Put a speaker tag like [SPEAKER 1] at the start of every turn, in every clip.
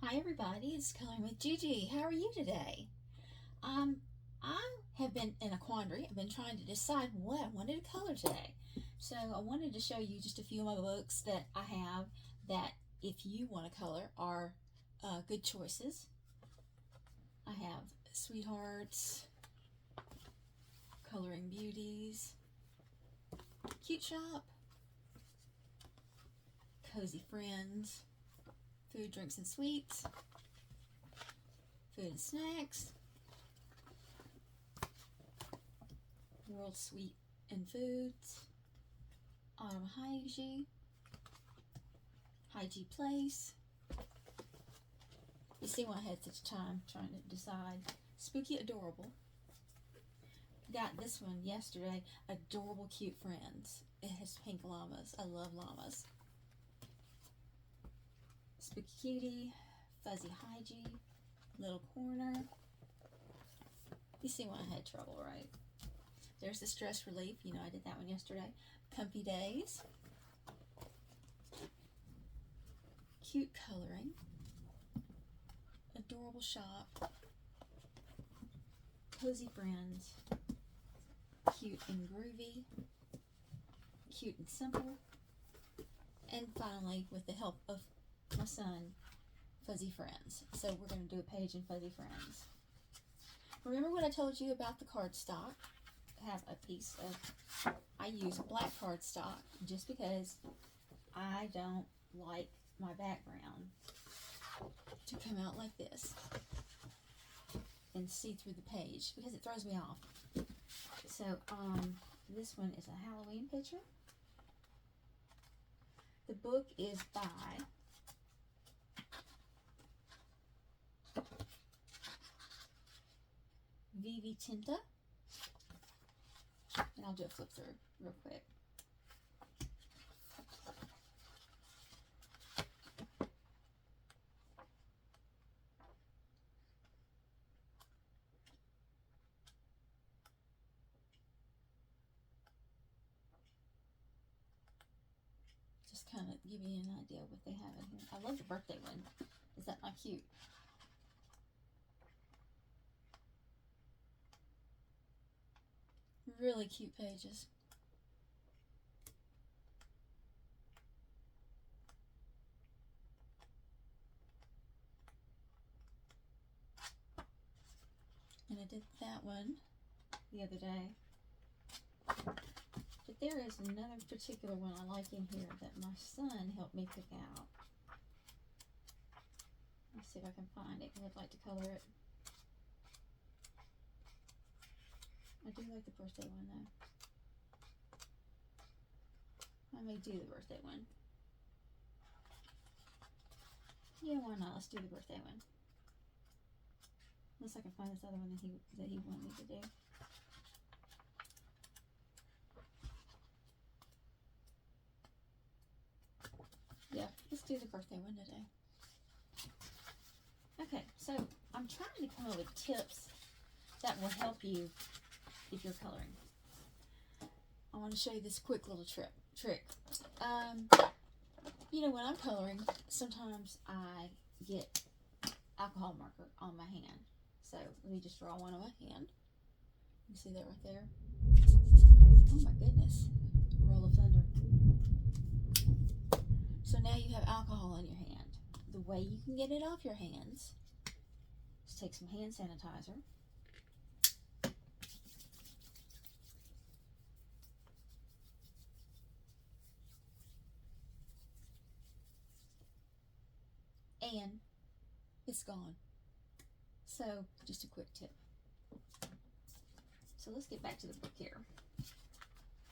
[SPEAKER 1] Hi everybody, it's Coloring with Gigi. How are you today? I have been in a quandary. I've been trying to decide what I wanted to color today. So I wanted to show you just a few of my books that I have that if you want to color are good choices. I have Sweethearts, Coloring Beauties, Cute Shop, Cozy Friends, Food, Drinks, and Sweets, Food and Snacks, World Sweet and Foods, Autumn Hygie, Hygie Place. You see why I had such time trying to decide. Spooky Adorable. Got this one yesterday. Adorable Cute Friends. It has pink llamas. I love llamas. Spooky Cutie, Fuzzy Hygie, Little Corner. You see why I had trouble, right? There's the Stress Relief. You know, I did that one yesterday. Comfy Days. Cute Coloring. Adorable Shop. Cozy Friends. Cute and Groovy. Cute and Simple. And finally, with the help of my son, Fuzzy Friends. So we're going to do a page in Fuzzy Friends. Remember what I told you about the cardstock? I have a piece of, I use black cardstock just because I don't like my background to come out like this and see through the page because it throws me off. So this one is a Halloween picture. The book is by Vivi Tinta. And I'll do a flip through real quick. Just kind of give you an idea of what they have in here. I love the birthday one. Is that not cute? Really cute pages. And I did that one the other day. But there is another particular one I like in here that my son helped me pick out. Let's see if I can find it because I'd like to color it. I do like the birthday one though. I may do the birthday one. Yeah, why not? Let's do the birthday one. Unless I can find this other one that he wanted me to do. Yeah, let's do the birthday one today. Okay, so I'm trying to come up with tips that will help you if you're coloring. I want to show you this quick little trick. You know, when I'm coloring, sometimes I get alcohol marker on my hand. So let me just draw one on my hand. You see that right there? Oh my goodness. Roll of thunder. So now you have alcohol on your hand. The way you can get it off your hands is take some hand sanitizer. And it's gone. So just a quick tip. So let's get back to the book here.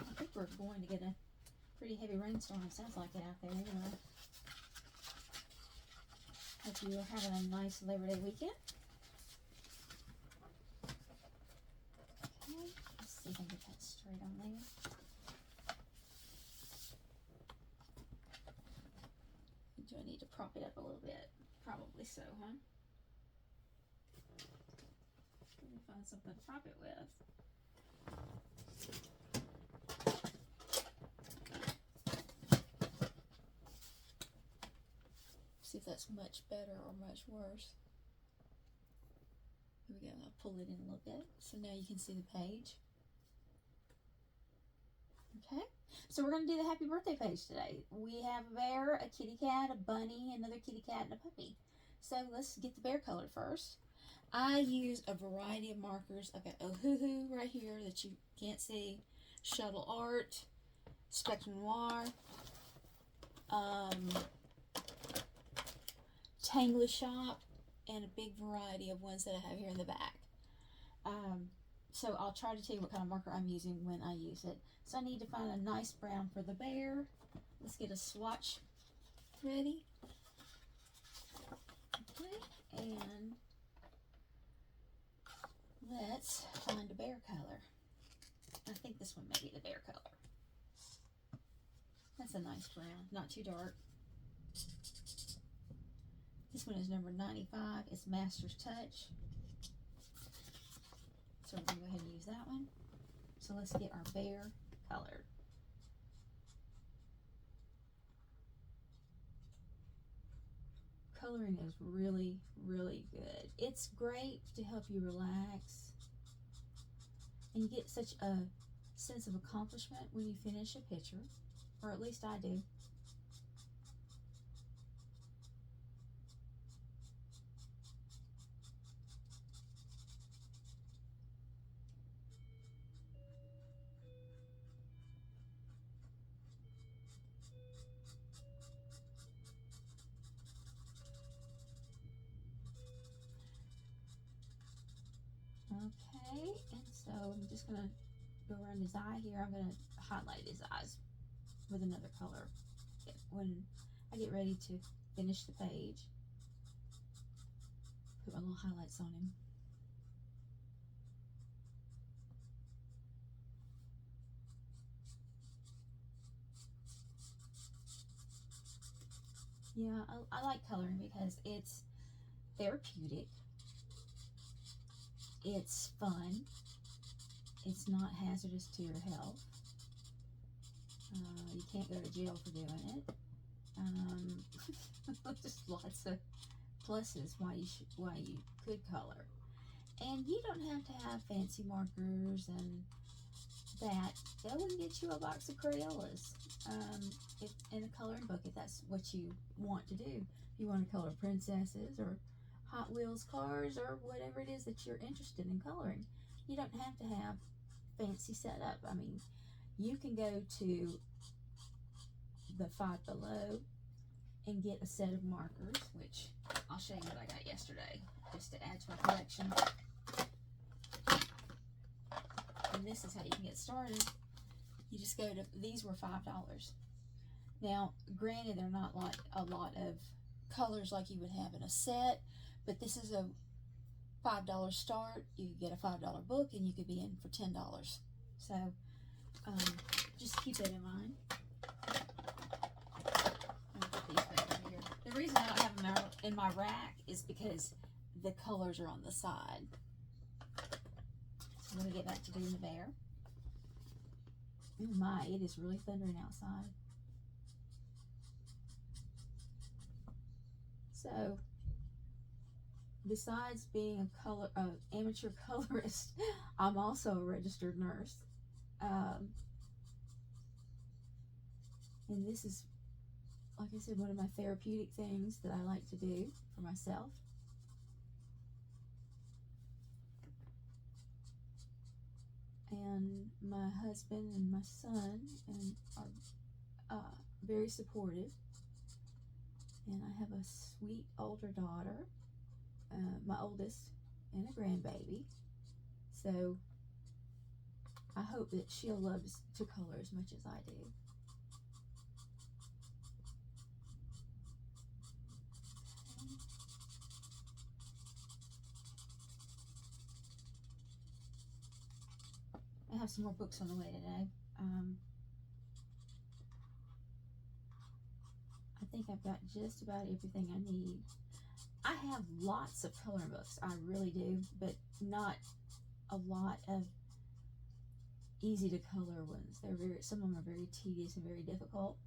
[SPEAKER 1] I think we're going to get a pretty heavy rainstorm. It sounds like it out there anyway. Hope you are having a nice Labor Day weekend. Okay, let's see if I can get that straight on there. Do I need to prop it up a little bit? Probably so, huh? Let me find something to prop it with. See if that's much better or much worse. Here we go. I'll pull it in a little bit so now you can see the page. Okay, so we're going to do the happy birthday page today. We have a bear, a kitty cat, a bunny, another kitty cat, and a puppy. So let's get the bear colored first. I use a variety of markers. I've got Ohuhu right here that you can't see, Shuttle Art, Spectrum Noir, Tangler Shop, and a big variety of ones that I have here in the back. So I'll try to tell you what kind of marker I'm using when I use it. So I need to find a nice brown for the bear. Let's get a swatch ready. Okay, and let's find a bear color. I think this one may be the bear color. That's a nice brown, not too dark. This one is number 95. It's Master's Touch. So we're going to go ahead and use that one. So let's get our bear colored. Coloring is really, really good. It's great to help you relax and you get such a sense of accomplishment when you finish a picture, or at least I do. Okay, and so I'm just going to go around his eye here. I'm going to highlight his eyes with another color when I get ready to finish the page. Put my little highlights on him. Yeah, I like coloring because it's therapeutic. It's fun. It's not hazardous to your health. You can't go to jail for doing it. Just lots of pluses why you could color. And you don't have to have fancy markers and that. Go and get you a box of Crayolas in a coloring book if that's what you want to do. If you want to color princesses or Hot Wheels cars or whatever it is that you're interested in coloring. You don't have to have fancy setup. I mean, you can go to the Five Below and get a set of markers, which I'll show you what I got yesterday just to add to my collection. And this is how you can get started. You just go to, these were $5. Now, granted, they're not like a lot of colors like you would have in a set, but this is a $5 start. You could get a $5 book and you could be in for $10. So just keep that in mind. Put these back over here. The reason I don't have them in my rack is because the colors are on the side. So I'm going to get back to doing the bear. Oh my, it is really thundering outside. So, besides being a amateur colorist, I'm also a registered nurse. And this is, like I said, one of my therapeutic things that I like to do for myself. And my husband and my son are very supportive. And I have a sweet older daughter, my oldest, and a grandbaby. So I hope that she'll love to color as much as I do. I have some more books on the way today. I think I've got just about everything I need. I have lots of coloring books, I really do, but not a lot of easy to color ones. Some of them are very tedious and very difficult,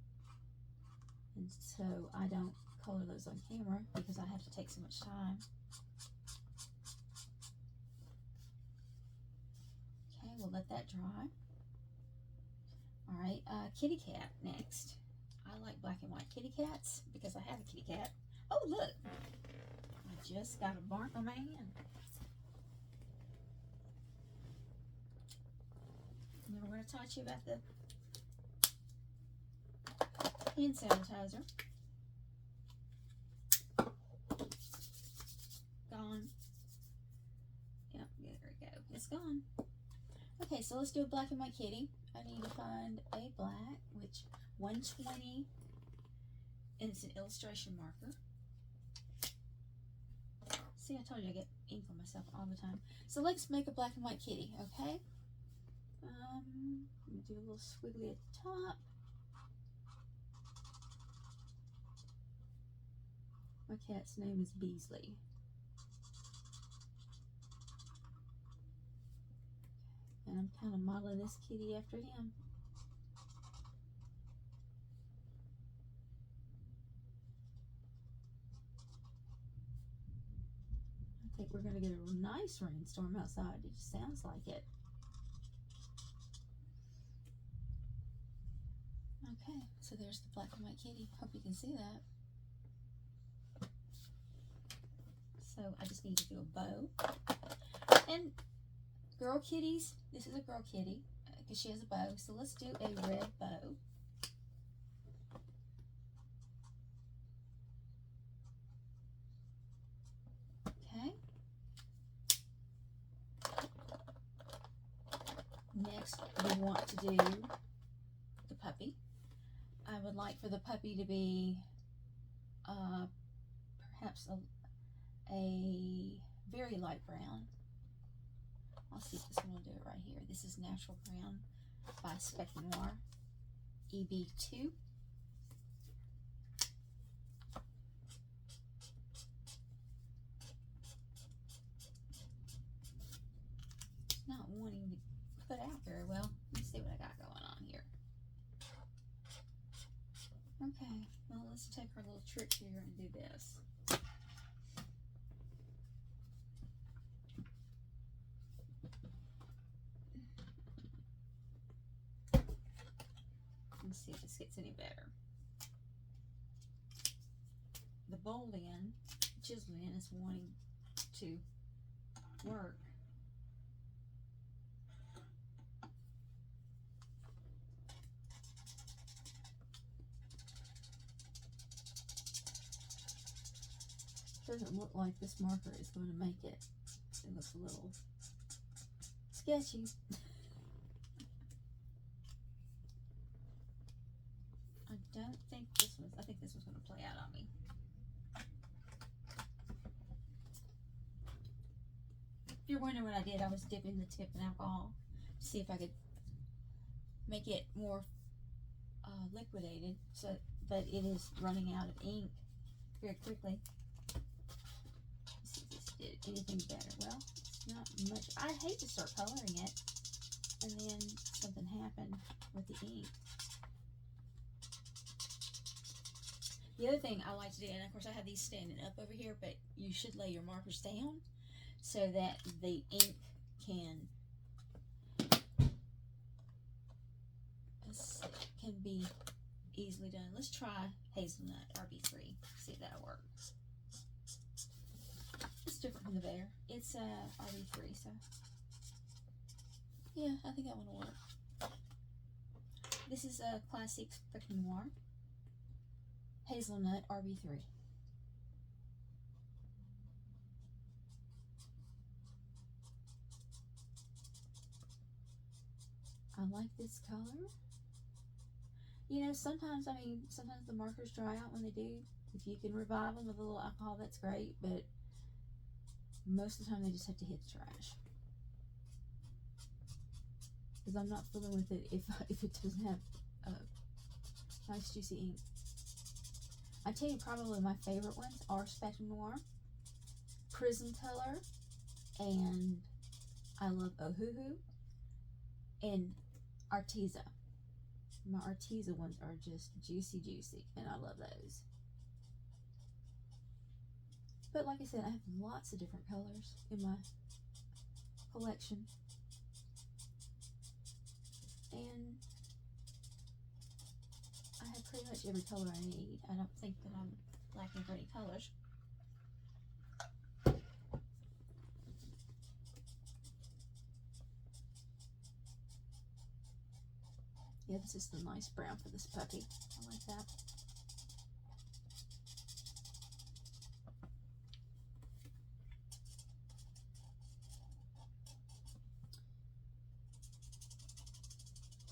[SPEAKER 1] and so I don't color those photos on camera because I have to take so much time. Okay, we'll let that dry. All right, kitty cat next. I like black and white kitty cats because I have a kitty cat. Oh, look. I just got a mark on my hand. Now we're going to talk to you about the hand sanitizer. Gone. Yep, there we go. It's gone. Okay, so let's do a black and white kitty. I need to find a black, which 120, and it's an illustration marker. See, I told you I get ink on myself all the time. So let's make a black and white kitty, okay? Let me do a little squiggly at the top. My cat's name is Beasley. And I'm kind of modeling this kitty after him. I think we're going to get a nice rainstorm outside. It just sounds like it. Okay, so there's the black and white kitty. Hope you can see that. So I just need to do a bow. And girl kitties, this is a girl kitty because she has a bow. So let's do a red bow. Okay. Next, we want to do the puppy. I would like for the puppy to be perhaps a very light brown. I'll see if this one will do it right here. This is Natural Brown by Spec Noir EB2. Not wanting to put out very well. Let's see what I got going on here. Okay, well, let's take our little trick here and do this. Let's see if this gets any better. The bold end, chisel end, is wanting to work. Doesn't look like this marker is going to make it. It looks a little sketchy. I don't think this was, I think this was going to play out on me. If you're wondering what I did, I was dipping the tip in alcohol to see if I could make it more liquidated, so, but it is running out of ink very quickly. Let's see if this did anything better. Well, it's not much. I hate to start coloring it and then something happened with the ink. The other thing I like to do, and of course I have these standing up over here, but you should lay your markers down so that the ink can be easily done. Let's try Hazelnut RB3, see if that'll work. It's different from the Bear. It's RB3, so yeah, I think that one will work. This is a classic Spec Noir Hazelnut RB3. I like this color. You know, sometimes the markers dry out when they do. If you can revive them with a little alcohol, that's great, but most of the time they just have to hit the trash. Because I'm not fooling with it if it doesn't have nice juicy ink. I tell you, probably my favorite ones are Spec Noir, Prismacolor, and I love Ohuhu, and Arteza. My Arteza ones are just juicy, and I love those. But like I said, I have lots of different colors in my collection. And I have pretty much every color I need. I don't think that I'm lacking for any colors. Yeah, this is the nice brown for this puppy. I like that.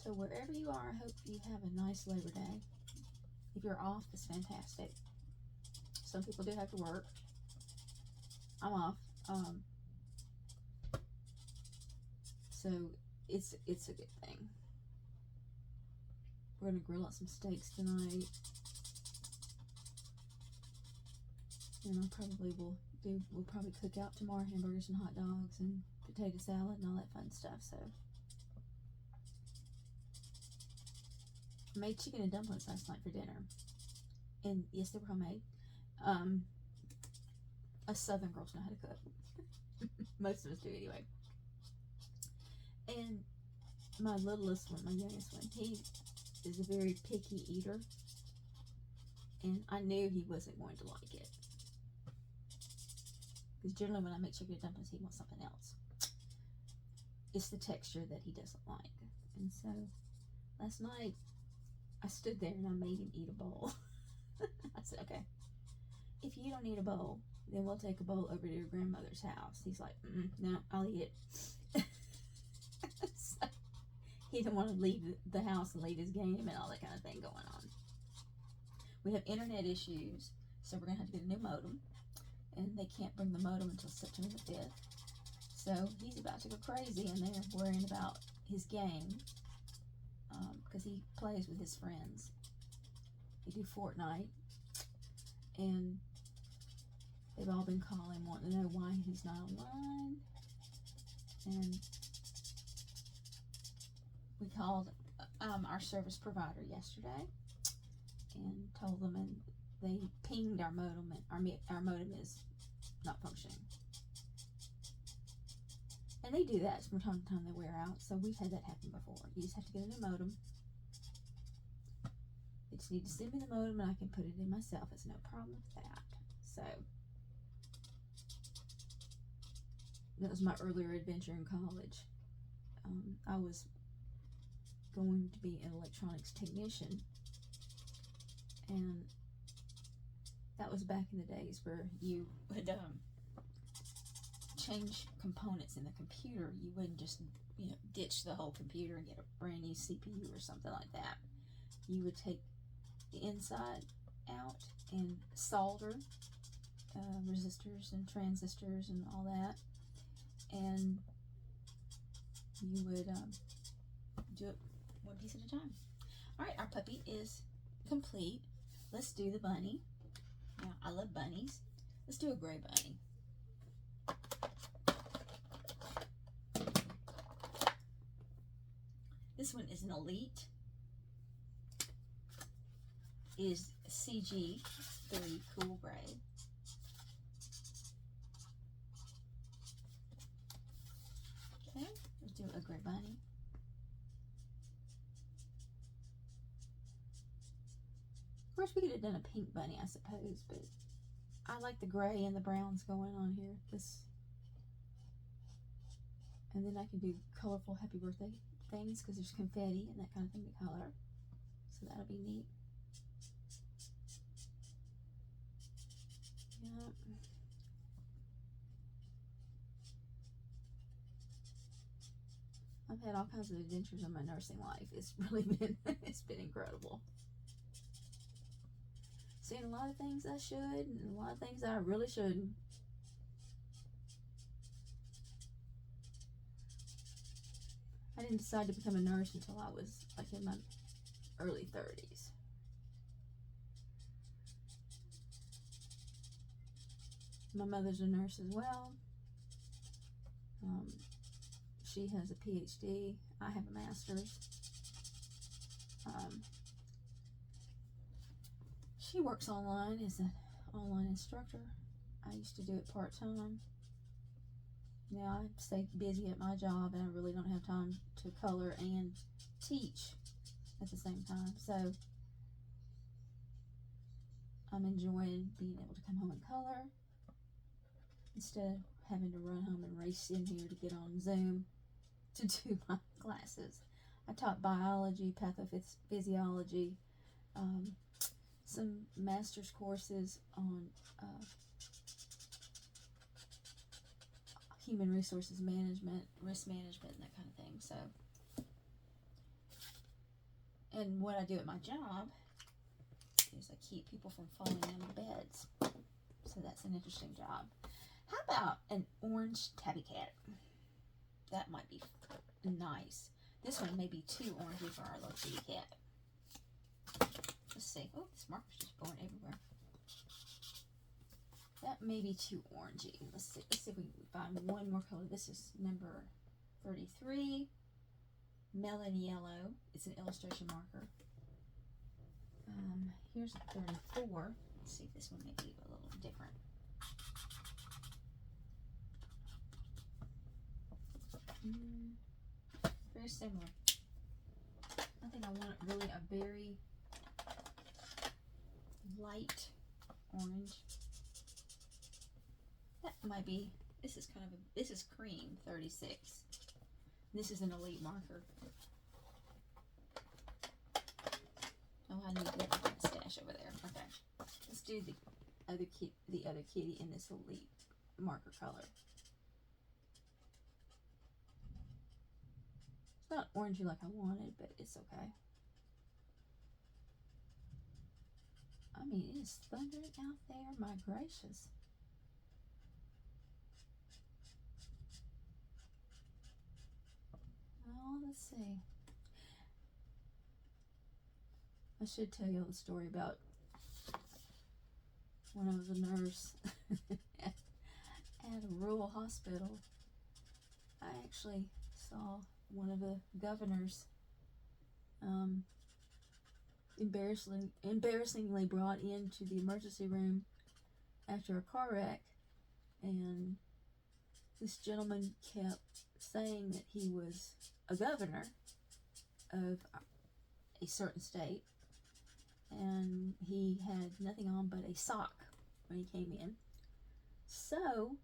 [SPEAKER 1] So wherever you are, I hope you have a nice Labor Day. If you're off, it's fantastic. Some people do have to work. I'm off. So it's a good thing. We're gonna grill out some steaks tonight. And we'll probably cook out tomorrow, hamburgers and hot dogs and potato salad and all that fun stuff. So I made chicken and dumplings last night for dinner. And yes, they were homemade. Us Southern girls know how to cook. Most of us do anyway. And my littlest one, my youngest one, he is a very picky eater. And I knew he wasn't going to like it. Because generally when I make chicken and dumplings, he wants something else. It's the texture that he doesn't like. And so last night, I stood there and I made him eat a bowl. I said, okay, if you don't eat a bowl, then we'll take a bowl over to your grandmother's house. He's like, no, I'll eat it. So, he didn't want to leave the house and leave his game and all that kind of thing going on. We have internet issues, so we're going to have to get a new modem. And they can't bring the modem until September the 5th. So he's about to go crazy in there worrying about his game. Because he plays with his friends. They do Fortnite. And they've all been calling, wanting to know why he's not online. And we called our service provider yesterday and told them, and they pinged our modem, and our modem is not functioning. And they do that from time to time. They wear out, so we've had that happen before. You just have to get a new modem. They just need to send me the modem, and I can put it in myself. It's no problem with that. So that was my earlier adventure in college. I was going to be an electronics technician, and that was back in the days where you would change components in the computer. You wouldn't just ditch the whole computer and get a brand new CPU or something like that. You would take the inside out and solder resistors and transistors and all that, and you would do it one piece at a time. Alright, our puppy is complete. Let's do the bunny. Now, I love bunnies. Let's do a gray bunny. This one is an Elite. It is CG3 Cool Gray. Okay, let's do a gray bunny. Of course, we could have done a pink bunny, I suppose, but I like the gray and the browns going on here. And then I can do colorful happy birthday things because there's confetti and that kind of thing to color. So that'll be neat. Yep. I've had all kinds of adventures in my nursing life. It's really been, it's been incredible. Seen a lot of things I should and a lot of things I really shouldn't. I didn't decide to become a nurse until I was like in my early 30s. My mother's a nurse as well. She has a PhD. I have a master's. She works online as an online instructor. I used to do it part-time. Now I stay busy at my job and I really don't have time to color and teach at the same time. So I'm enjoying being able to come home and color instead of having to run home and race in here to get on Zoom to do my classes. I taught biology, pathophysiology, some master's courses on human resources management, risk management, and that kind of thing. So, and what I do at my job is I keep people from falling out of beds. So that's an interesting job. How about an orange tabby cat? That might be nice. This one may be too orangey for our little kitty cat. Let's see. Oh, this marker's just going everywhere. That may be too orangey. Let's see if we can find one more color. This is number 33. Melon yellow. It's an illustration marker. Here's 34. Let's see if this one may be a little different. Very similar. I think I want really a very light orange. That might be, this is kind of this is cream 36. This is an elite marker. Oh, I need that stash over there. Okay, let's do the other kitty in this elite marker color. It's not orangey like I wanted, but it's okay. I mean, it is thundering out there. My gracious. Oh, let's see. I should tell you the story about when I was a nurse at a rural hospital. I actually saw one of the governors embarrassingly brought into the emergency room after a car wreck, and this gentleman kept saying that he was a governor of a certain state, and he had nothing on but a sock when he came in. So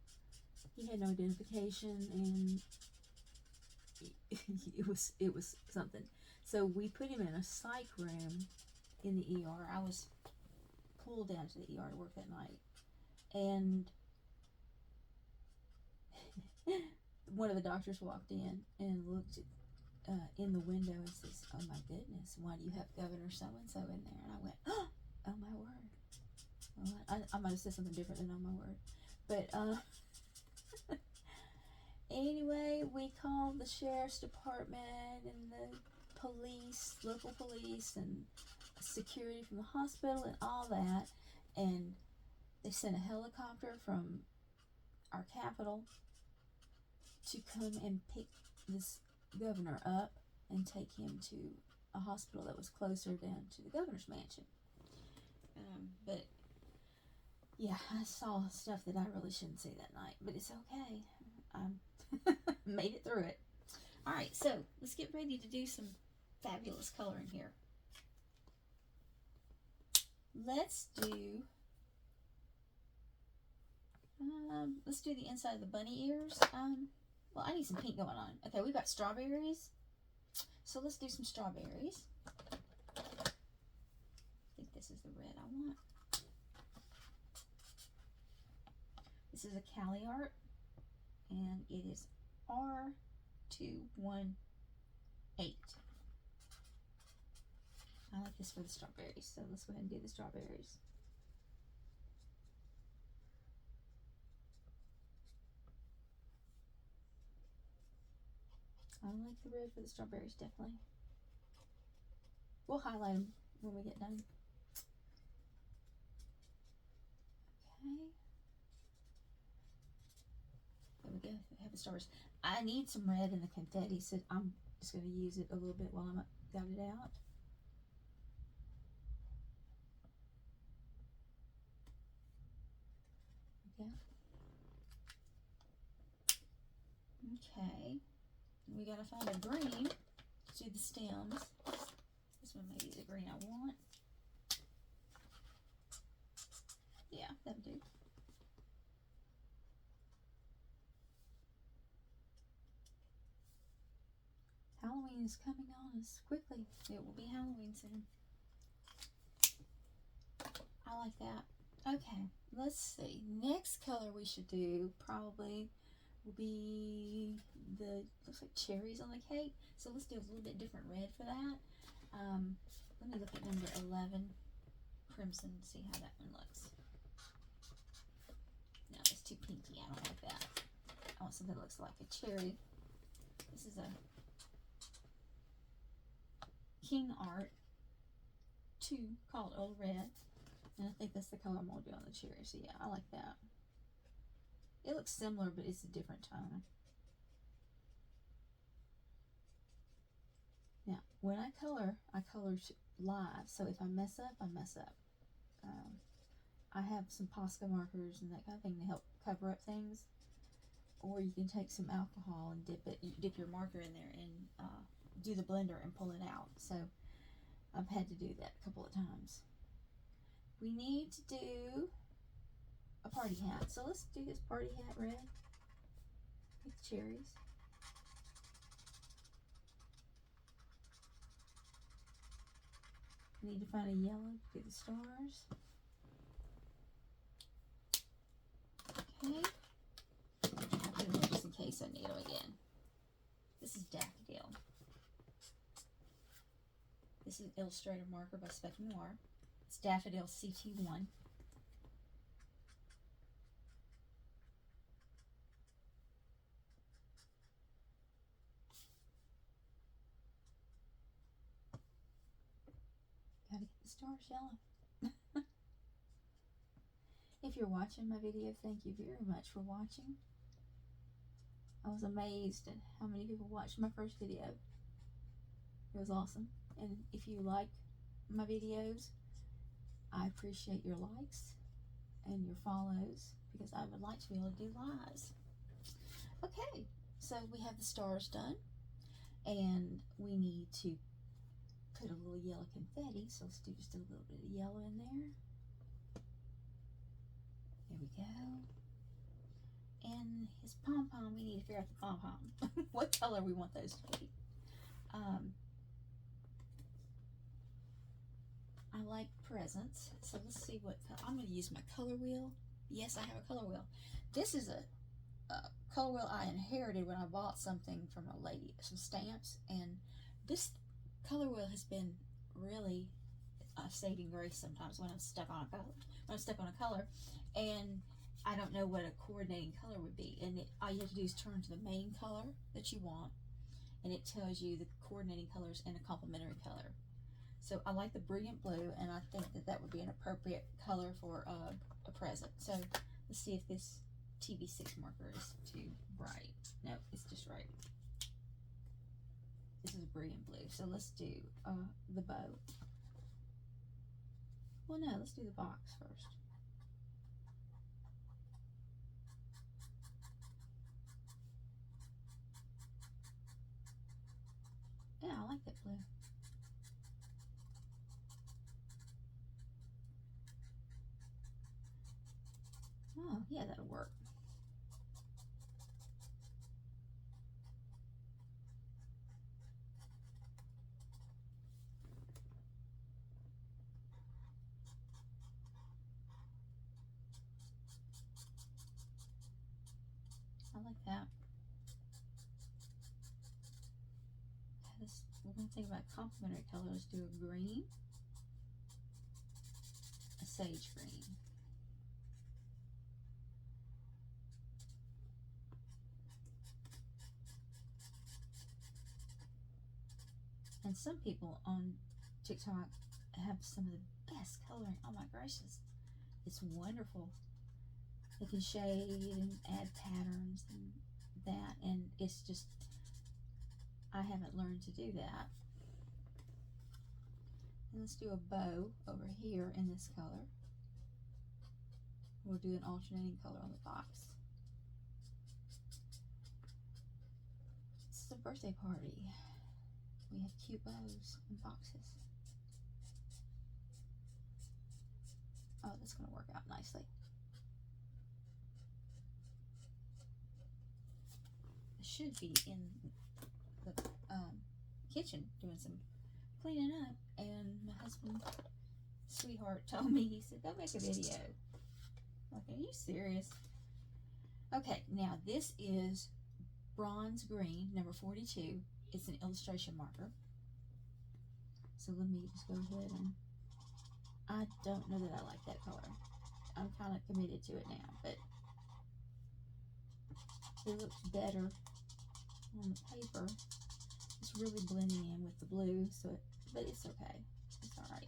[SPEAKER 1] he had no identification, and it was something. So we put him in a psych room in the ER. I was pulled down to the ER to work that night, and one of the doctors walked in and looked in the window and says, "Oh my goodness, why do you have Governor so-and-so in there?" And I went, "Oh my word." Well, I might have said something different than "oh my word." But anyway, we called the sheriff's department and the police, local police, and security from the hospital and all that. And they sent a helicopter from our capital to come and pick this governor up and take him to a hospital that was closer down to the governor's mansion. But yeah, I saw stuff that I really shouldn't see that night, but it's okay. I made it through it. All right, so let's get ready to do some fabulous coloring here. Let's do the inside of the bunny ears. Well, I need some pink going on. Okay, we've got strawberries. So let's do some strawberries. I think this is the red I want. This is a Cali Art, and it is R218. I like this for the strawberries, so let's go ahead and do the strawberries. I like the red for the strawberries, definitely. We'll highlight them when we get done. Okay. There we go. We have the strawberries. I need some red in the confetti, so I'm just going to use it a little bit while I'm got it out. go. Okay, we gotta find a green to do the stems. This one may be the green I want. Yeah, that'll do. Halloween is coming on us quickly. It will be Halloween soon. I like that. Okay, let's see. Next color we should do probably will be the, looks like cherries on the cake. So let's do a little bit different red for that. Let me look at number 11, crimson, see how that one looks. No, it's too pinky. I don't like that. I want something that looks like a cherry. This is a King Art 2 called Old Red. And I think that's the color I'm going to do on the cherry. So yeah, I like that. It looks similar, but it's a different tone. Now, when I color live. So if I mess up, I mess up. I have some Posca markers and that kind of thing to help cover up things. Or you can take some alcohol and dip your marker in there and do the blender and pull it out. So I've had to do that a couple of times. We need to do a party hat. So let's do this party hat red with cherries. I need to find a yellow to do the stars. Okay. I'll put them in just in case I need them again. This is Daffodil. This is Illustrator marker by Spec Noir. It's Daffodil CT1. Gotta get the stars yellow. If you're watching my video, thank you very much for watching. I was amazed at how many people watched my first video. It was awesome. And if you like my videos, I appreciate your likes and your follows because I would like to be able to do lives. Okay, so we have the stars done and we need to put a little yellow confetti. So let's do just a little bit of yellow in there. There we go. And his pom-pom, we need to figure out the pom-pom. What color we want those to be. I like presents, so let's see what color. I'm going to use my color wheel. Yes, I have a color wheel. This is a color wheel I inherited when I bought something from a lady, some stamps, and this color wheel has been really a saving grace sometimes when I'm stuck on a color, and I don't know what a coordinating color would be, and all you have to do is turn to the main color that you want, and it tells you the coordinating colors and a complementary color. So I like the brilliant blue, and I think that that would be an appropriate color for a present. So let's see if this TB6 marker is too bright. No, it's just right. This is brilliant blue. So let's do the bow. Well, no, let's do the box first. Yeah, I like that blue. Oh, yeah, that'll work. I like that. We're going to think about complementary colors. Do a green, a sage green. And some people on TikTok have some of the best coloring. Oh my gracious. It's wonderful. They can shade and add patterns and that. And it's just, I haven't learned to do that. And let's do a bow over here in this color. We'll do an alternating color on the box. This is a birthday party. We have cute bows and boxes. Oh, that's going to work out nicely. I should be in the kitchen doing some cleaning up, and my husband, sweetheart, told me, he said, go make a video. Like, are you serious? Okay, now this is bronze green, number 42. It's an illustration marker. So let me just go ahead and, I don't know that I like that color. I'm kind of committed to it now, but it looks better on the paper. It's really blending in with the blue, so but it's okay. It's alright.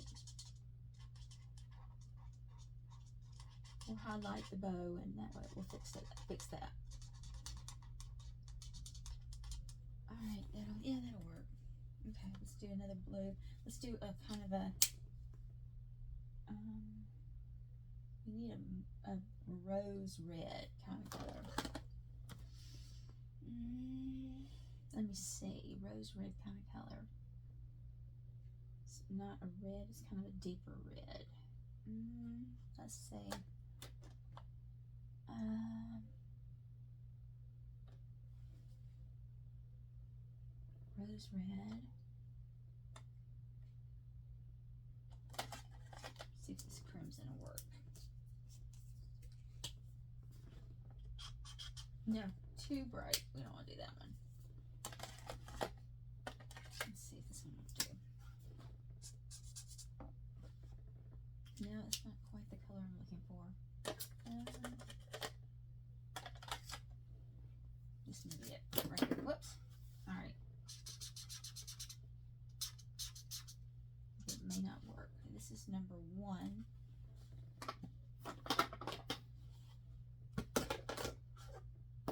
[SPEAKER 1] We'll highlight the bow, and that way we'll fix that. Alright, that'll work. Okay, let's do another blue. Let's do a kind of a we need a rose red kind of color. Let me see, rose red kind of color. It's not a red, it's kind of a deeper red. Let's see. Rose red. See if this crimson will work. No, too bright. We don't want to do that one. Let's see if this one will do. No, it's not quite the color I'm looking for. This may be it right here. Whoops. All right. It may not work. This is number 1.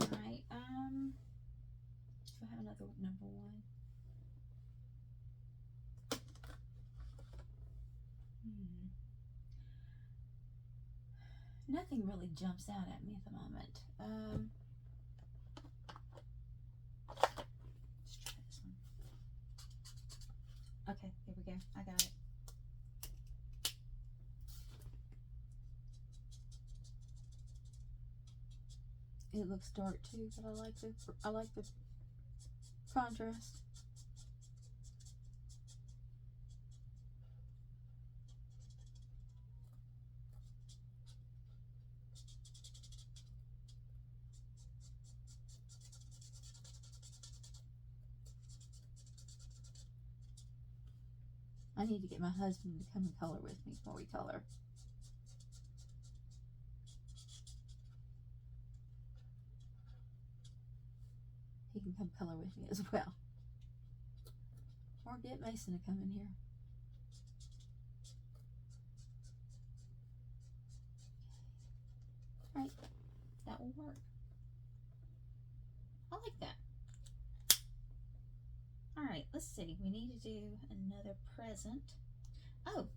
[SPEAKER 1] All right. Do I have another number 1? Nothing really jumps out at me at the moment. Let's try this one. Okay, here we go. I got it. It looks dark too, but I like the contrast. I need to get my husband to come and color with me before we color. He can come color with me as well. Or get Mason to come in here. Right, that will work. I like that. Alright, let's see. We need to do another present. Oh,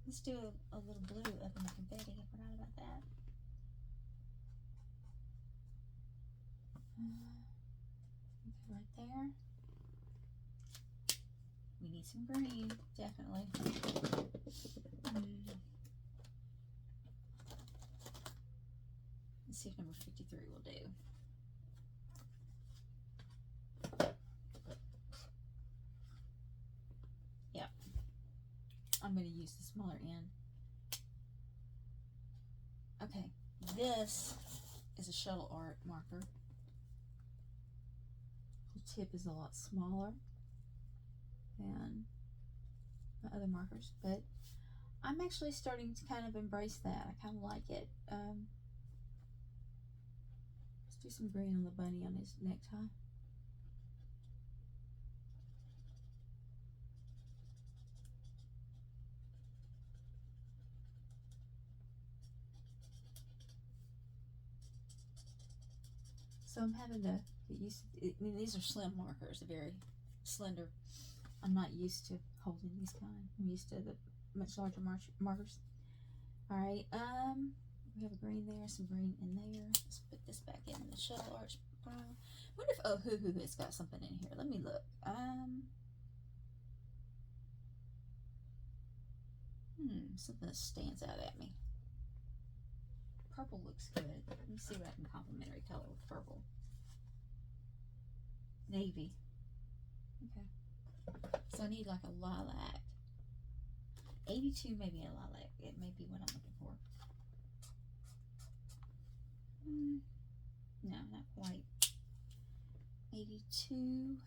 [SPEAKER 1] let's do a little blue up in the confetti. I forgot about that. Right there. We need some green, definitely. Let's see if number 53 will do. Yep. I'm going to use the smaller end. Okay, this is a shuttle art marker. The tip is a lot smaller than my other markers, but I'm actually starting to kind of embrace that. I kind of like it. Let's do some green on the bunny on his necktie. So I'm having to get used to, I mean, these are slim markers, they're very slender. I'm not used to holding these kind. I'm used to the much larger markers. Alright, We have a green there, some green in there. Let's put this back in the shuttle arch pile. Wonder if Ohuhu has got something in here. Let me look. Something that stands out at me. Purple looks good. Let me see what I can complementary color with purple. Navy. Okay. So I need like a lilac. 82 maybe a lilac. It may be what I'm looking for. No, not quite. 82.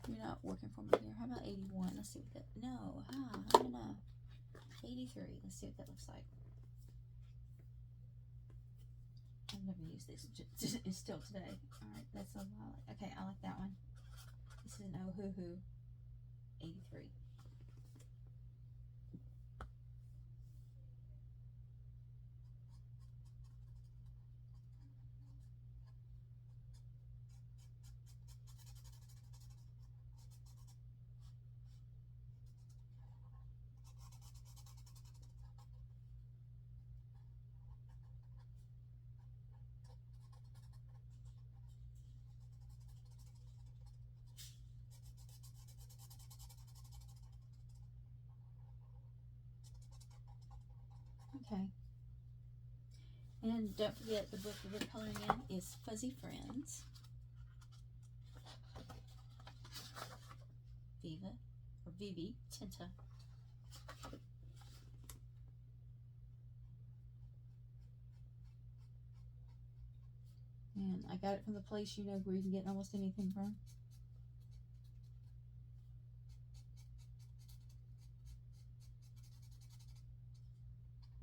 [SPEAKER 1] You're not working for me here. How about 81? Let's see what that. No. I don't know. 83. Let's see what that looks like. I've never used this. It's still today. Alright, that's a lilac. Okay, I like that one. This is an Ohuhu 83. Okay. And don't forget the book that we're coloring in is Fuzzy Friends. Viva or Vivi Tinta. And I got it from the place you know where you can get almost anything from.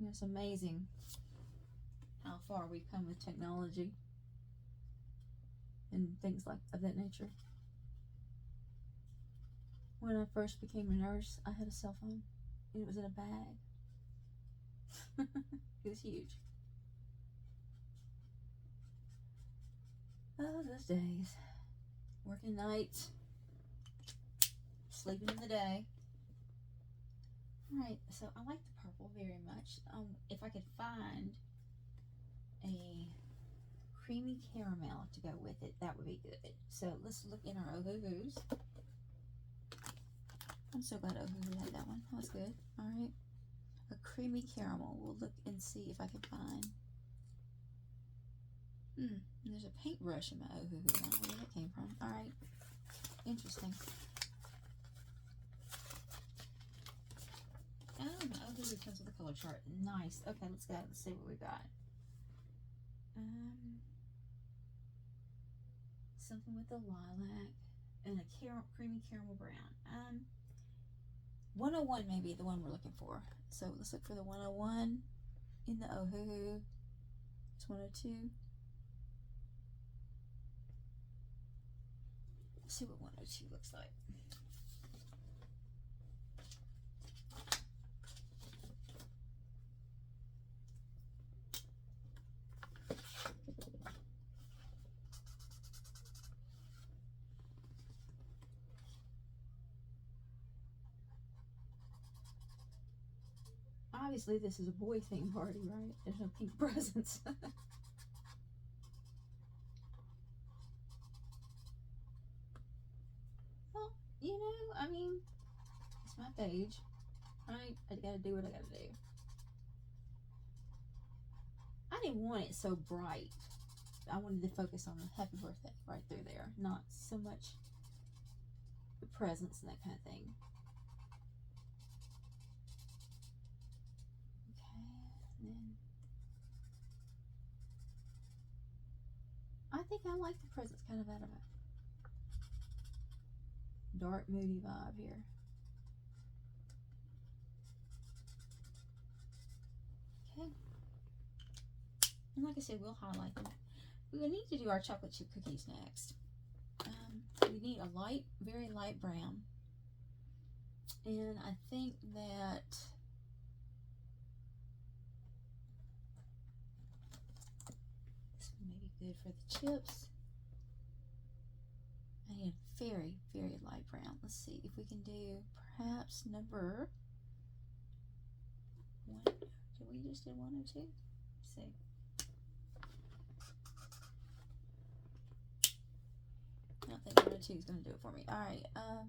[SPEAKER 1] It's amazing how far we've come with technology and things like of that nature. When I first became a nurse, I had a cell phone. And it was in a bag. It was huge. Oh, those days. Working nights, sleeping in the day. Alright, so I like the purple very much. If I could find a creamy caramel to go with it, that would be good. So let's look in our Ohuhus. I'm so glad Ohuhu had that one. That was good. Alright. A creamy caramel. We'll look and see if I can find. There's a paintbrush in my Ohuhu. I don't know where that came from. Alright. Interesting. Oh, my Ohuhu comes with a color chart. Nice. Okay, let's go. Let's see what we got. Something with a lilac and a creamy caramel brown. 101 may be the one we're looking for. So let's look for the 101 in the Ohuhu. It's 102. Let's see what 102 looks like. Obviously, this is a boy theme party, right? There's no pink presents. Well, you know, I mean, it's my page, right? I gotta do what I gotta do. I didn't want it so bright. I wanted to focus on the happy birthday right through there, not so much the presents and that kind of thing. I think I like the presents kind of out of a dark, moody vibe here. Okay. And like I said, we'll highlight them. We need to do our chocolate chip cookies next. We need a light, very light brown. And I think that good for the chips. I need a very, very light brown. Let's see if we can do perhaps number 1. Do we we just did 102. Let's see. I don't think 102 is going to do it for me. Alright, a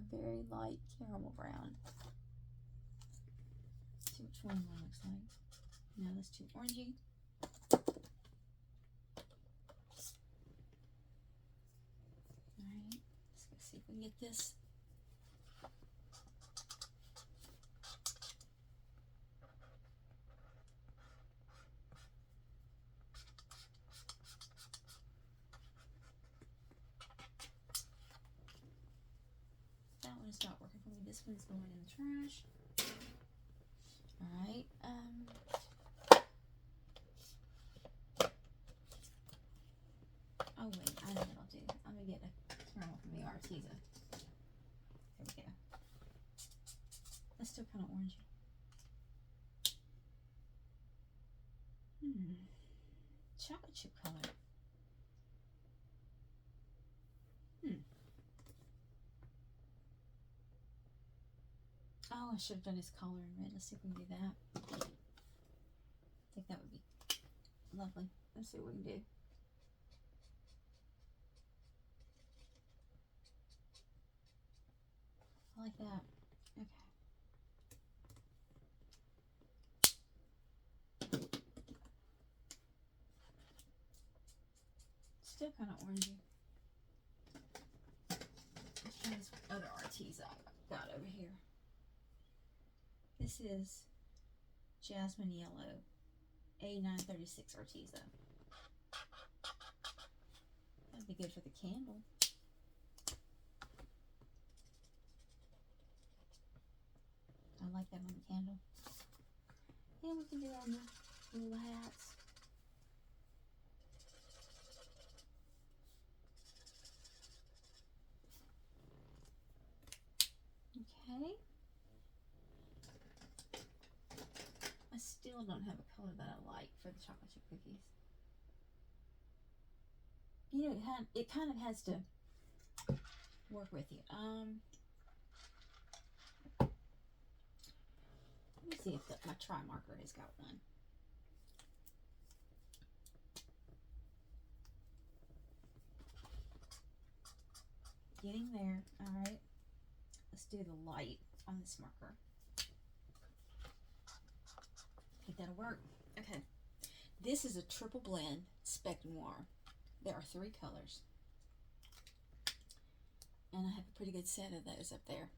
[SPEAKER 1] very light caramel brown. Let's see which one looks like. No, that's too orangey. Alright, let's go see if we can get this. That one is not working for me. This one's going in the trash. Alright, oh wait, I know what I'll do. I'm gonna get a caramel from the Arteza. There we go. That's still kind of orangey. Chocolate chip color. Oh, I should have done his collar in red. Let's see if we can do that. I think that would be lovely. Let's see what we can do. I like that. Okay. Still kind of orangey. Let's try this other Arteza I got over here. This is Jasmine Yellow, A936 Arteza. That'd be good for the candle. I like that on the candle. And we can do it on the little hats. Okay. I still don't have a color that I like for the chocolate chip cookies. You know, it kind of has to work with you. Let me see if my try marker has got one. Getting there. All right. Let's do the light on this marker. I think that'll work. Okay. This is a triple blend Spec Noir. There are 3 colors. And I have a pretty good set of those up there.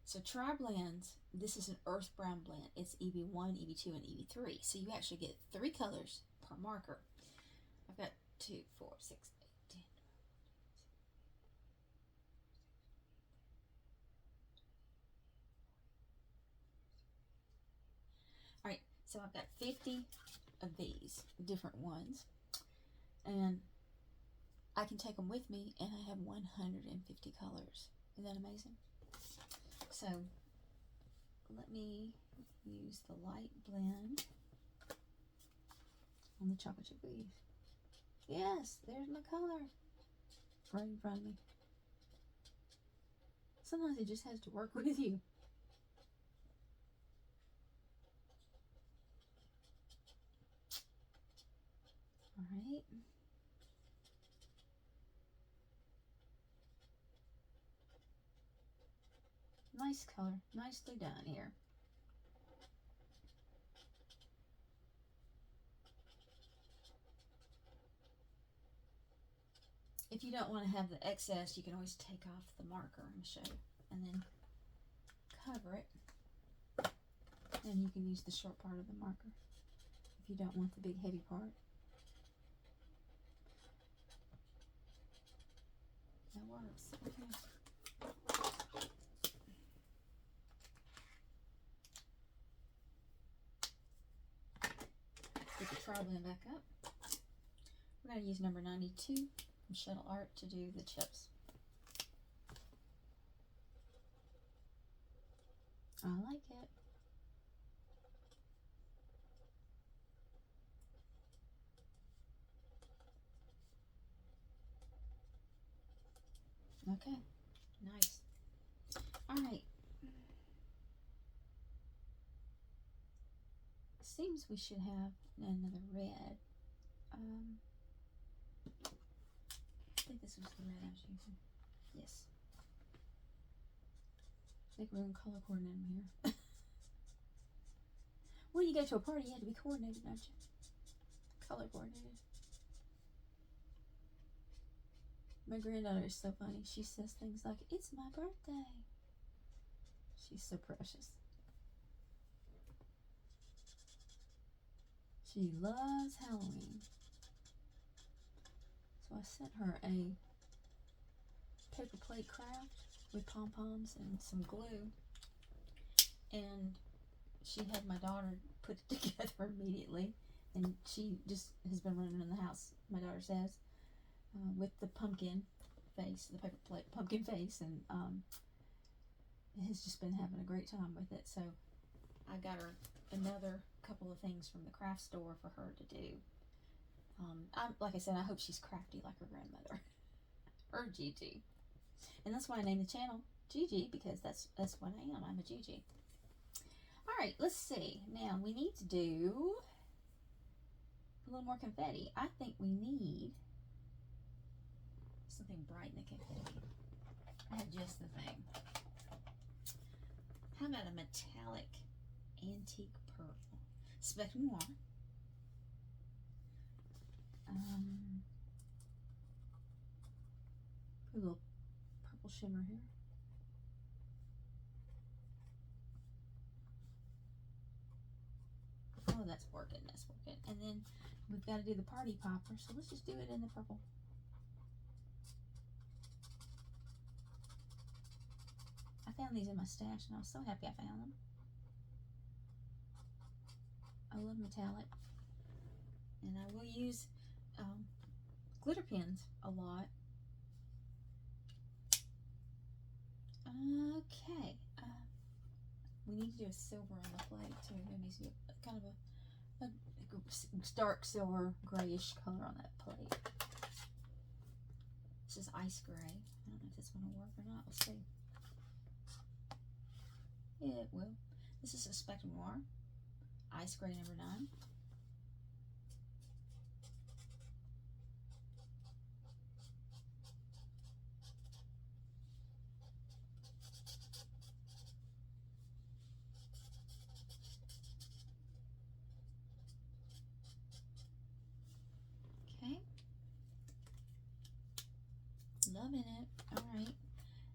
[SPEAKER 1] So Tri Blends, this is an earth brown blend. It's EB1, EB2, and EB3. So you actually get 3 colors per marker. I've got 2, 4, 6, 8, 10. Alright, so I've got 50 of these different ones. And I can take them with me, and I have 150 colors. Isn't that amazing? So let me use the light blend on the chocolate chip cookies. Yes, there's my color right in front of me. Sometimes it just has to work with you. All right. Nice color, nicely done here. If you don't want to have the excess, you can always take off the marker and show, and then cover it. And you can use the short part of the marker if you don't want the big heavy part. That works. Okay. Get the Tri Blend back up. We're going to use number 92 from Shuttle Art to do the chips. I like it. Okay, nice. All right. seems we should have another red. I think this was the red I was using. Yes. I think we're in color coordinating here. When you go to a party, you have to be coordinated, don't you? Color coordinated. My granddaughter is so funny. She says things like, "It's my birthday." She's so precious. She loves Halloween. So I sent her a paper plate craft with pom-poms and some glue. And she had my daughter put it together immediately. And she just has been running in the house, my daughter says, with the pumpkin face, the paper plate pumpkin face. And has just been having a great time with it. So I got her another couple of things from the craft store for her to do. Like I said, I hope she's crafty like her grandmother, or Gigi, and that's why I named the channel Gigi, because that's what I am. I'm a Gigi. All right, let's see. Now we need to do a little more confetti. I think we need something bright in the confetti. I have just the thing. How about a metallic antique pearl? Spectrum Noir. Put a little purple shimmer here. Oh, that's working. That's working. And then we've got to do the party popper, so let's just do it in the purple. I found these in my stash, and I was so happy I found them. I love metallic, and I will use glitter pins a lot. Okay, we need to do a silver on the plate too. There needs to be kind of a dark silver grayish color on that plate. This is ice gray. I don't know if this one will work or not. We'll see. Yeah, it will. This is a Spectrum Noir. Ice gray number 9. Okay. Loving it. All right.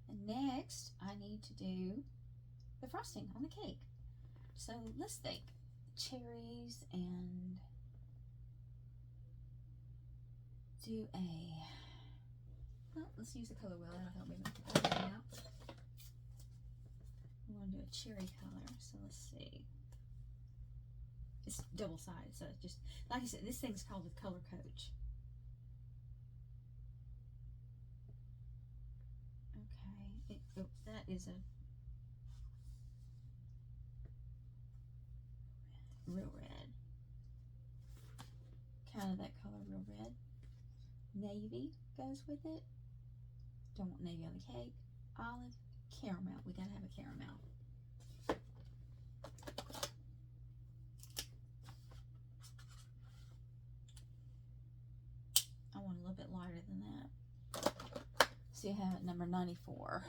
[SPEAKER 1] And next, I need to do the frosting on the cake. So let's think. Cherries, and do let's use the color wheel. That'll help me make it out. We want to do a cherry color, so let's see. It's double-sided, so it's just, like I said, this thing's called the Color Coach. Okay, that is a real red. Kind of that color, real red. Navy goes with it. Don't want navy on the cake. Olive, caramel. We gotta have a caramel. I want a little bit lighter than that. So you have it number 94.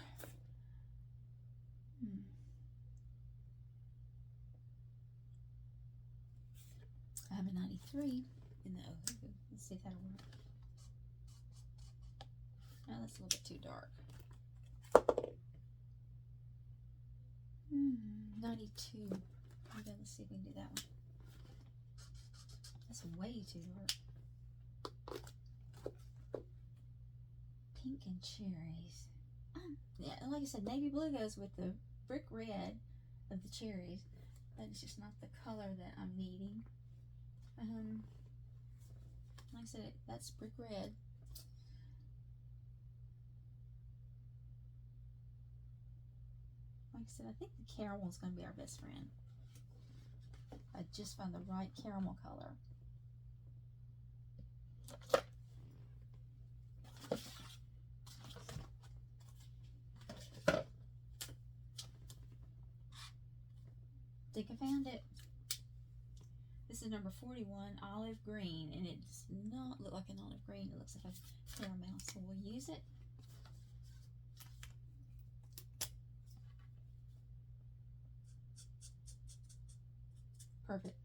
[SPEAKER 1] I have a 93 in the Ohuhu. Let's see if that'll work. No, that's a little bit too dark. 92. Okay, let's see if we can do that one. That's way too dark. Pink and cherries. Yeah, like I said, navy blue goes with the brick red of the cherries. That is just not the color that I'm needing. Like I said, that's brick red. Like I said, I think the caramel is going to be our best friend. I just found the right caramel color. Think I found it. This is number 41, olive green, and it does not look like an olive green. It looks like a caramel, so we'll use it. Perfect.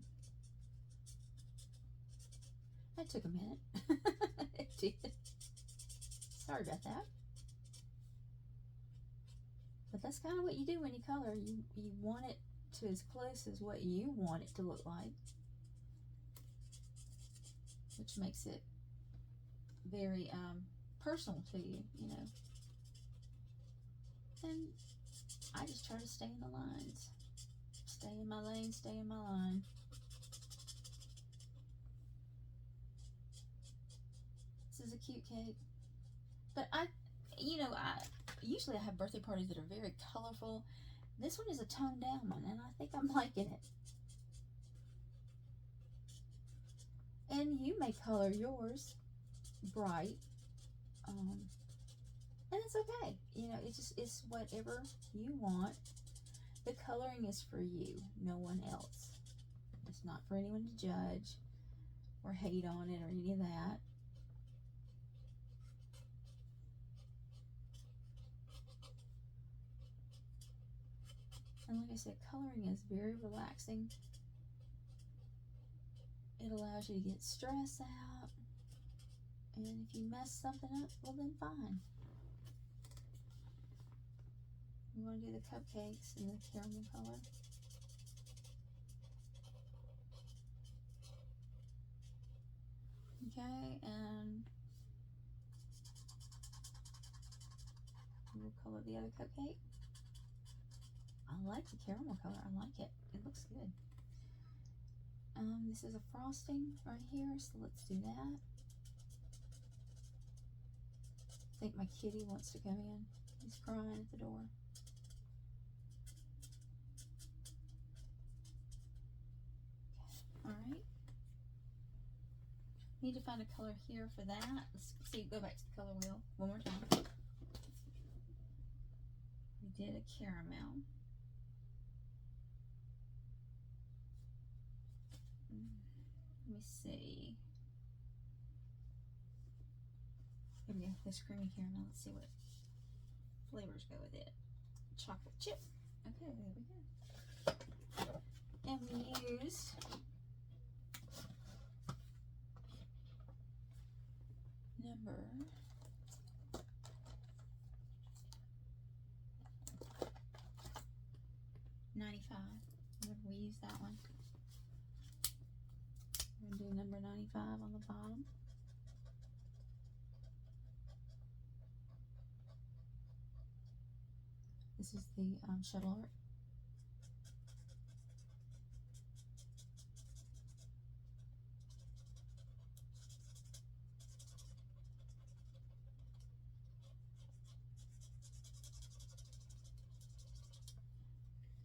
[SPEAKER 1] That took a minute. It did. Sorry about that. But that's kind of what you do when you color. You want it to as close as what you want it to look like, which makes it very personal to you, you know. And I just try to stay in the lines. Stay in my lane, stay in my line. This is a cute cake. But I usually I have birthday parties that are very colorful. This one is a toned down one, and I think I'm liking it. And you may color yours bright, and it's okay. You know, it's whatever you want. The coloring is for you, no one else. It's not for anyone to judge or hate on it or any of that. And like I said, coloring is very relaxing. It allows you to get stress out. And if you mess something up, well then fine. You want to do the cupcakes in the caramel color. Okay, and we'll color the other cupcake. I like the caramel color. I like it. It looks good. This is a frosting right here, so let's do that. I think my kitty wants to come in. He's crying at the door. Okay. All right. Need to find a color here for that. Let's see. Go back to the color wheel one more time. We did a caramel. Let me see. Here we go. This creamy caramel. Let's see what flavors go with it. Chocolate chip. Okay, there we go. And we use number 95. Remember, we use that one. We're going to do number 95 on the bottom. This is the shuttle art.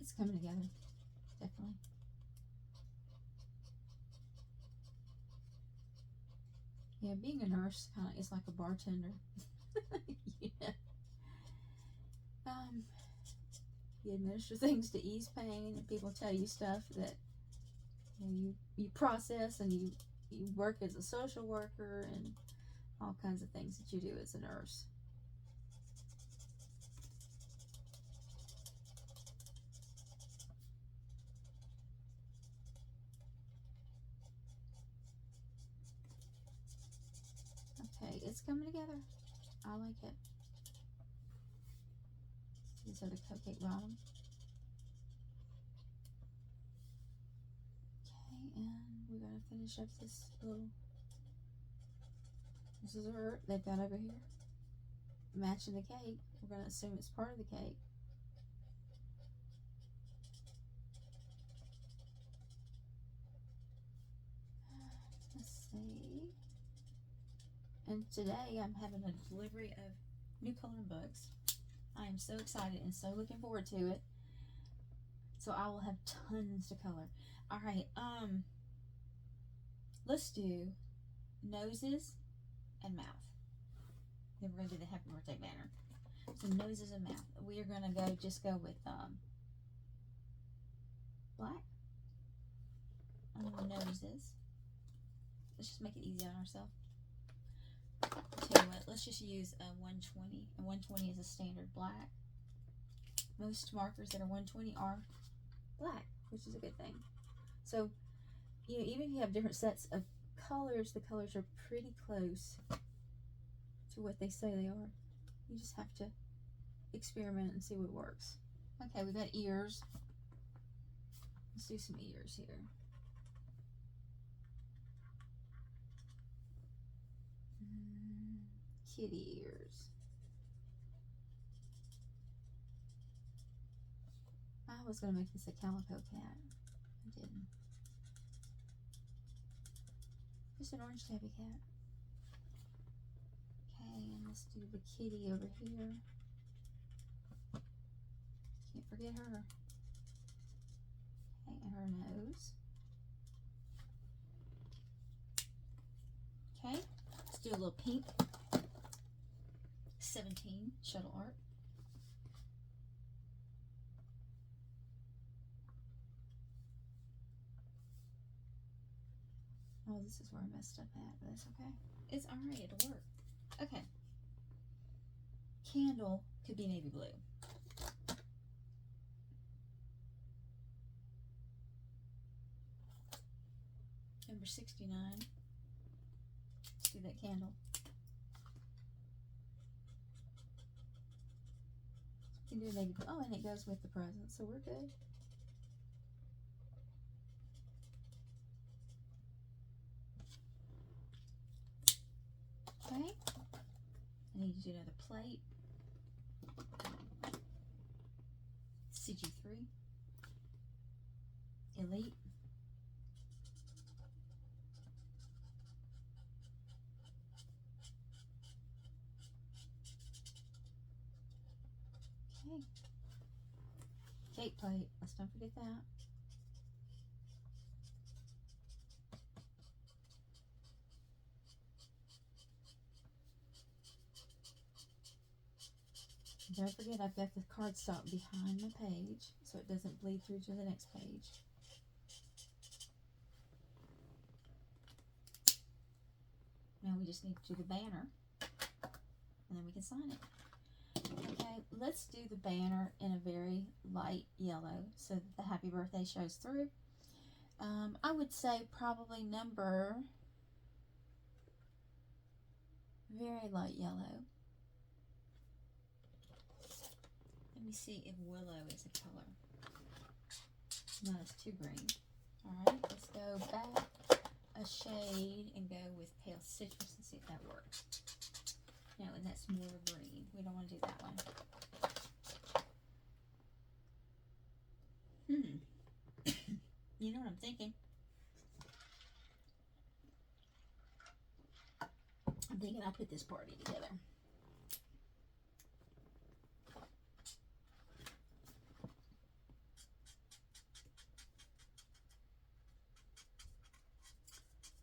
[SPEAKER 1] It's coming together, definitely. Yeah, being a nurse kind of is like a bartender. Yeah. You administer things to ease pain, and people tell you stuff that you process, and you work as a social worker, and all kinds of things that you do as a nurse. Okay, it's coming together. I like it. These are the cupcake bottom. Okay, and we're going to finish up this little dessert they've got over here. Matching the cake. We're going to assume it's part of the cake. Let's see. And today I'm having a delivery of new coloring books. I am so excited and so looking forward to it. So I will have tons to color. All right, let's do noses and mouth. Then we're gonna do the happy birthday banner. So noses and mouth. We are gonna go with black. on the noses. Let's just make it easy on ourselves. Tell you what, let's just use a 120. A 120 is a standard black. Most markers that are 120 are black, which is a good thing. So, you know, even if you have different sets of colors, the colors are pretty close to what they say they are. You just have to experiment and see what works. Okay, we've got ears. Let's do some ears here. Kitty ears. I was going to make this a calico cat. I didn't. Just an orange tabby cat. Okay, and let's do the kitty over here. Can't forget her. Okay, and her nose. Okay, let's do a little pink. 17 shuttle art. Oh, this is where I messed up at, but that's okay. It's alright, it'll work. Okay. Candle could be navy blue. Number 69. Let's do that candle. We can do navy blue. Oh, and it goes with the present, so we're good. Okay. I need to do another plate. CG3. Elite. Okay. Cake plate. Let's not forget that. Don't forget, I've got the cardstock behind my page so it doesn't bleed through to the next page. Now we just need to do the banner and then we can sign it. Okay, let's do the banner in a very light yellow so that the happy birthday shows through. I would say probably number very light yellow. Let me see if willow is a color. No, it's too green. Alright, let's go back a shade and go with pale citrus and see if that works. No, and that's more green. We don't want to do that one. You know what I'm thinking? I'm thinking I'll put this party together.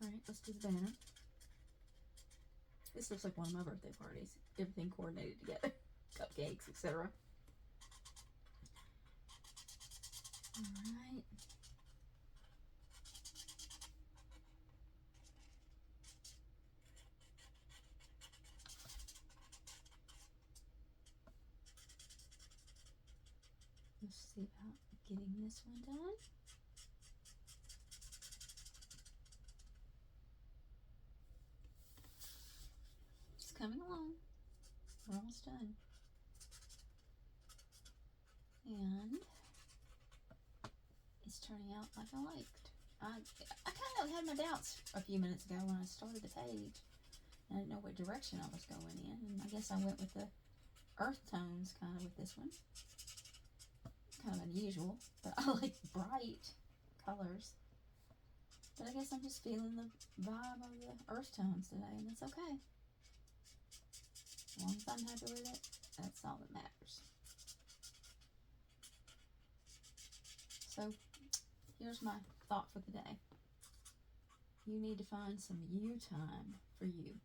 [SPEAKER 1] Alright, let's do the banner. This looks like one of my birthday parties. Everything coordinated together. Cupcakes, etc. Alright. Let's see about getting this one done. It's coming along. We're almost done. And it's turning out like I liked. I kind of had my doubts a few minutes ago when I started the page. I didn't know what direction I was going in, and I guess I went with the earth tones kind of with this one. Kind of unusual, but I like bright colors. But I guess I'm just feeling the vibe of the earth tones today, and that's okay. As long as I'm happy with it, that's all that matters. So, here's my thought for the day. You need to find some you time for you.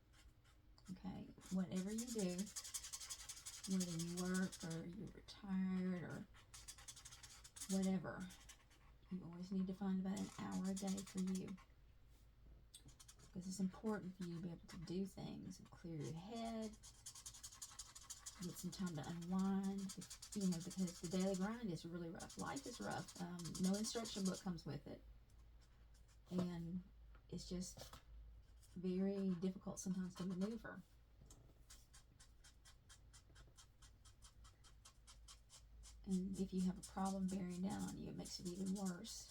[SPEAKER 1] Okay? Whatever you do, whether you work or you're retired or whatever, You always need to find about an hour a day for you, because it's important for you to be able to do things and clear your head, get some time to unwind, you know, because the daily grind is really rough. Life is rough. No instruction book comes with it, and it's just very difficult sometimes to maneuver. And if you have a problem bearing down on you, it makes it even worse.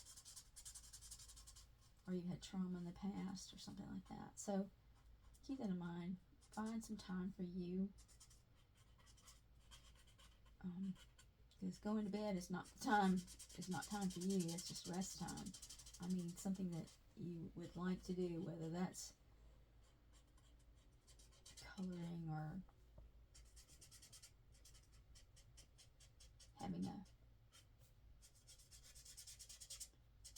[SPEAKER 1] Or you've had trauma in the past or something like that. So keep that in mind. Find some time for you. Because going to bed is not time for you. It's just rest time. I mean, something that you would like to do, whether that's coloring or having a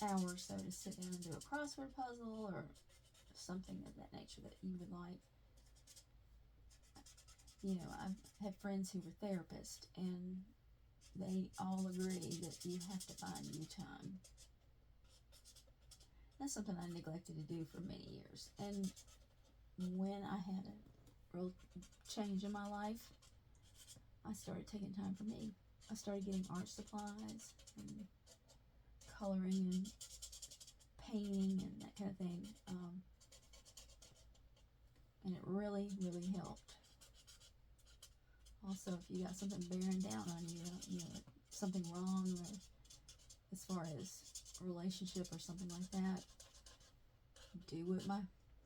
[SPEAKER 1] hour or so to sit down and do a crossword puzzle or something of that nature that you would like. You know, I've had friends who were therapists, and they all agree that you have to find you time. That's something I neglected to do for many years. And when I had a real change in my life, I started taking time for me. I started getting art supplies and coloring and painting and that kind of thing. And it really, really helped. Also, if you got something bearing down on you, you know, something wrong, or as far as a relationship or something like that, do what my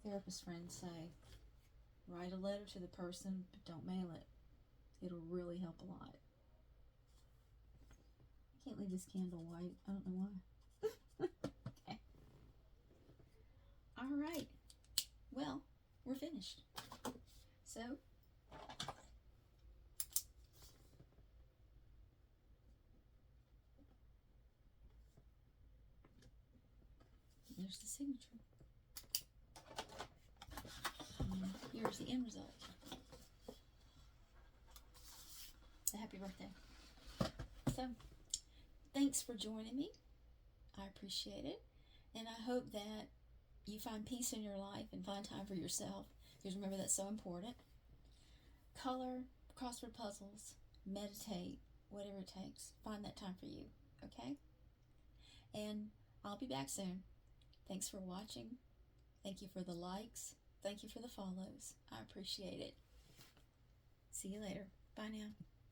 [SPEAKER 1] therapist friends say. Write a letter to the person, but don't mail it. It'll really help a lot. I can't leave this candle white. I don't know why. Okay. All right. Well, we're finished. So, there's the signature. And here's the end result. So happy birthday. So, thanks for joining me. I appreciate it. And I hope that you find peace in your life and find time for yourself. Because remember, that's so important. Color, crossword puzzles, meditate, whatever it takes. Find that time for you, okay? And I'll be back soon. Thanks for watching. Thank you for the likes. Thank you for the follows. I appreciate it. See you later. Bye now.